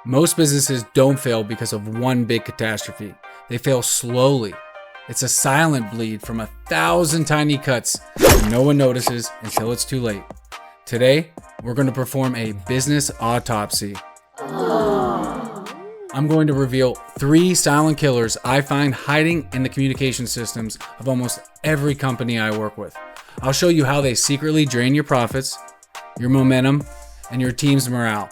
Most businesses don't fail because of one big catastrophe. They fail slowly. It's a silent bleed from 1,000 tiny cuts that no one notices until it's too late. Today, we're going to perform a business autopsy. I'm going to reveal 3 silent killers I find hiding in the communication systems of almost every company I work with. I'll show you how they secretly drain your profits, your momentum, and your team's morale.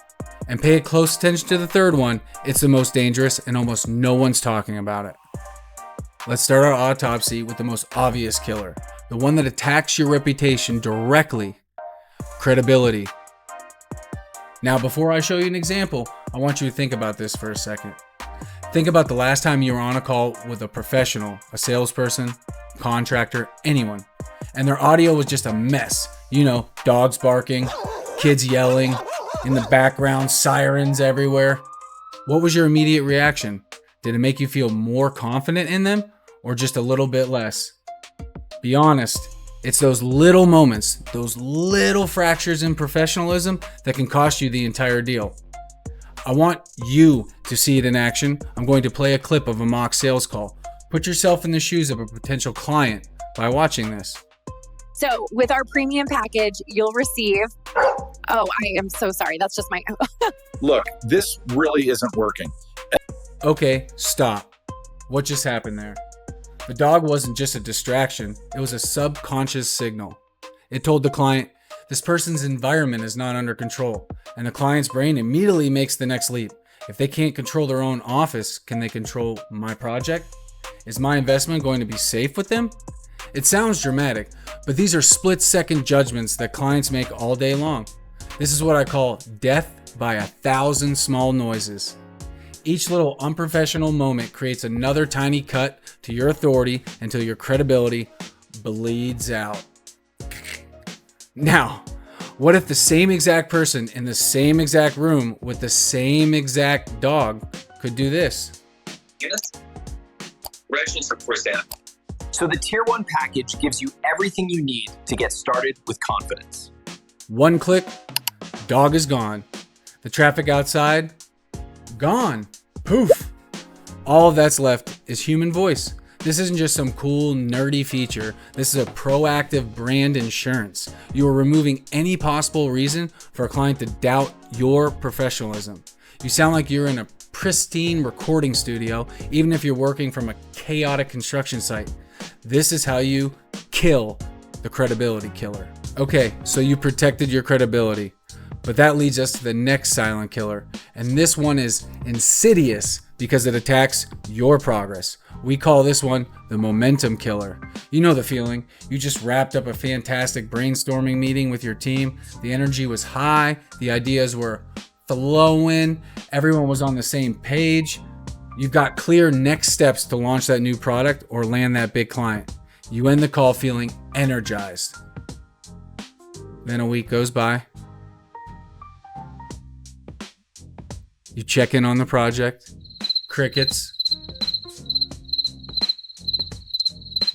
And pay close attention to the third one. It's the most dangerous and almost no one's talking about it. Let's start our autopsy with the most obvious killer, the one that attacks your reputation directly: credibility. Now, before I show you an example, I want you to think about this for a second. Think about the last time you were on a call with a professional, a salesperson, contractor, anyone, and their audio was just a mess. You know, dogs barking, kids yelling, in the background, sirens everywhere. What was your immediate reaction? Did it make you feel more confident in them or just a little bit less? Be honest. It's those little moments, those little fractures in professionalism that can cost you the entire deal. I want you to see it in action. I'm going to play a clip of a mock sales call. Put yourself in the shoes of a potential client by watching this. So with our premium package, you'll receive... Oh, I am so sorry. That's just my... Look, this really isn't working. Okay, stop. What just happened there? The dog wasn't just a distraction. It was a subconscious signal. It told the client, this person's environment is not under control. And the client's brain immediately makes the next leap. If they can't control their own office, can they control my project? Is my investment going to be safe with them? It sounds dramatic, but these are split-second judgments that clients make all day long. This is what I call death by 1,000 small noises. Each little unprofessional moment creates another tiny cut to your authority until your credibility bleeds out. Now, what if the same exact person in the same exact room with the same exact dog could do this? So the Tier 1 package gives you everything you need to get started with confidence. One click, dog is gone. The traffic outside, gone. Poof. All that's left is human voice. This isn't just some cool, nerdy feature. This is a proactive brand insurance. You are removing any possible reason for a client to doubt your professionalism. You sound like you're in a pristine recording studio, even if you're working from a chaotic construction site. This is how you kill the credibility killer. Okay, so you protected your credibility, but that leads us to the next silent killer. And this one is insidious because it attacks your progress. We call this one the momentum killer. You know the feeling. You just wrapped up a fantastic brainstorming meeting with your team. The energy was high. The ideas were flowing. Everyone was on the same page. You've got clear next steps to launch that new product or land that big client. You end the call feeling energized. Then a week goes by. You check in on the project. Crickets.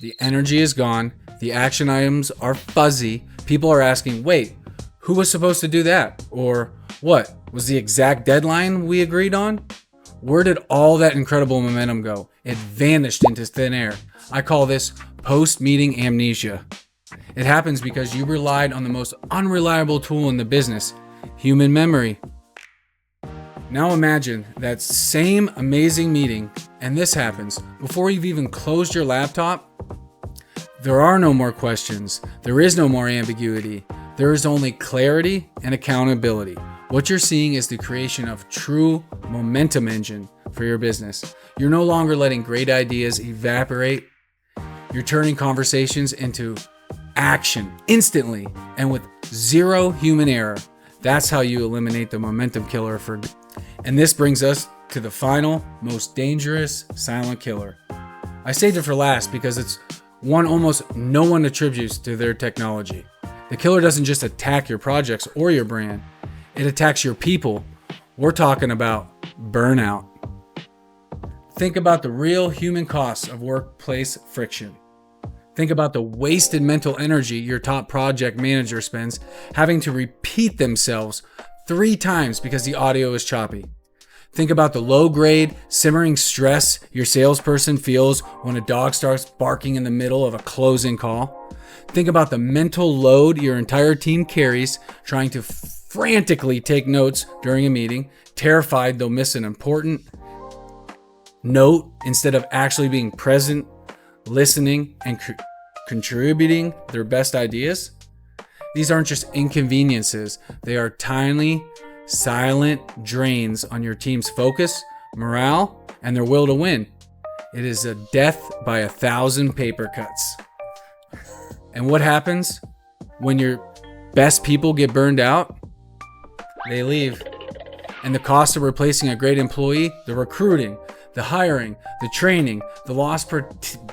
The energy is gone. The action items are fuzzy. People are asking, wait, who was supposed to do that? Or what? Was the exact deadline we agreed on? Where did all that incredible momentum go? It vanished into thin air. I call this post-meeting amnesia. It happens because you relied on the most unreliable tool in the business, human memory. Now imagine that same amazing meeting, and this happens before you've even closed your laptop. There are no more questions. There is no more ambiguity. There is only clarity and accountability. What you're seeing is the creation of true momentum engine for your business. You're no longer letting great ideas evaporate. You're turning conversations into action instantly and with zero human error. That's how you eliminate the momentum killer for. And this brings us to the final, most dangerous silent killer. I saved it for last because it's one almost no one attributes to their technology. The killer doesn't just attack your projects or your brand. It attacks your people. We're talking about burnout. Think about the real human costs of workplace friction. Think about the wasted mental energy your top project manager spends having to repeat themselves 3 times because the audio is choppy. Think about the low grade, simmering stress your salesperson feels when a dog starts barking in the middle of a closing call. Think about the mental load your entire team carries trying to frantically take notes during a meeting, terrified they'll miss an important note instead of actually being present, listening, and contributing their best ideas. These aren't just inconveniences, they are tiny, silent drains on your team's focus, morale, and their will to win. It is a death by 1,000 paper cuts. And what happens when your best people get burned out? They leave. And the cost of replacing a great employee, the recruiting, the hiring, the training, the lost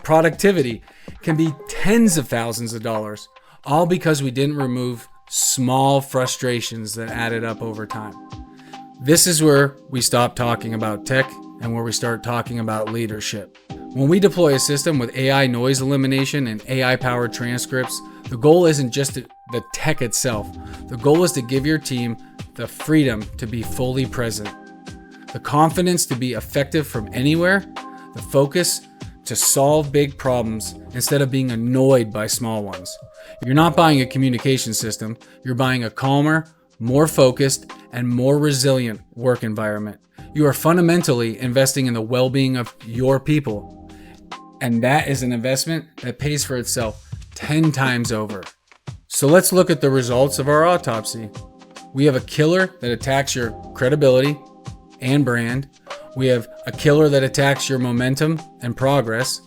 productivity can be tens of thousands of dollars, all because we didn't remove small frustrations that added up over time. This is where we stop talking about tech and where we start talking about leadership. When we deploy a system with AI noise elimination and AI-powered transcripts, the goal isn't just the tech itself. The goal is to give your team the freedom to be fully present, the confidence to be effective from anywhere, the focus to solve big problems instead of being annoyed by small ones. You're not buying a communication system, you're buying a calmer, more focused, and more resilient work environment. You are fundamentally investing in the well-being of your people. And that is an investment that pays for itself 10 times over. So let's look at the results of our autopsy. We have a killer that attacks your credibility and brand. We have a killer that attacks your momentum and progress.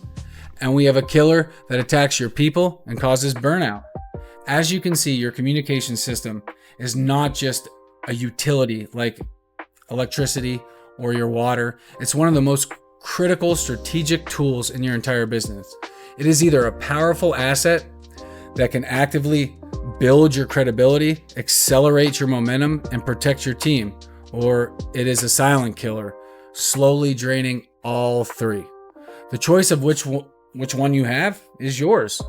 And we have a killer that attacks your people and causes burnout. As you can see, your communication system is not just a utility like electricity or your water. It's one of the most critical strategic tools in your entire business. It is either a powerful asset that can actively build your credibility, accelerate your momentum, and protect your team, or it is a silent killer, slowly draining all three. The choice of which one you have is yours.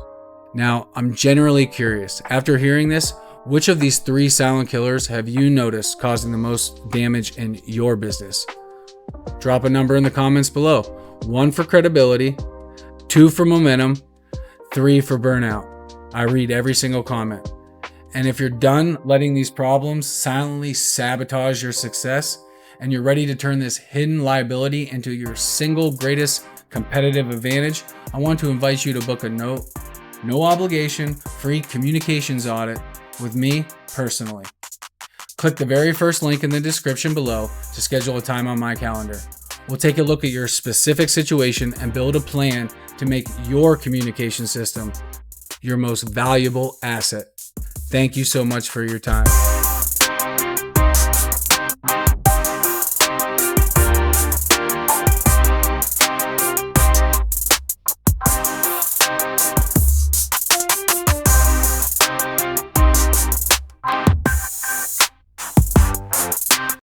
Now, I'm generally curious, after hearing this, which of these three silent killers have you noticed causing the most damage in your business? Drop a number in the comments below. 1 for credibility, 2 for momentum, 3 for burnout. I read every single comment. And if you're done letting these problems silently sabotage your success, and you're ready to turn this hidden liability into your single greatest competitive advantage, I want to invite you to book a no obligation, free communications audit with me personally. Click the very first link in the description below to schedule a time on my calendar. We'll take a look at your specific situation and build a plan to make your communication system your most valuable asset. Thank you so much for your time.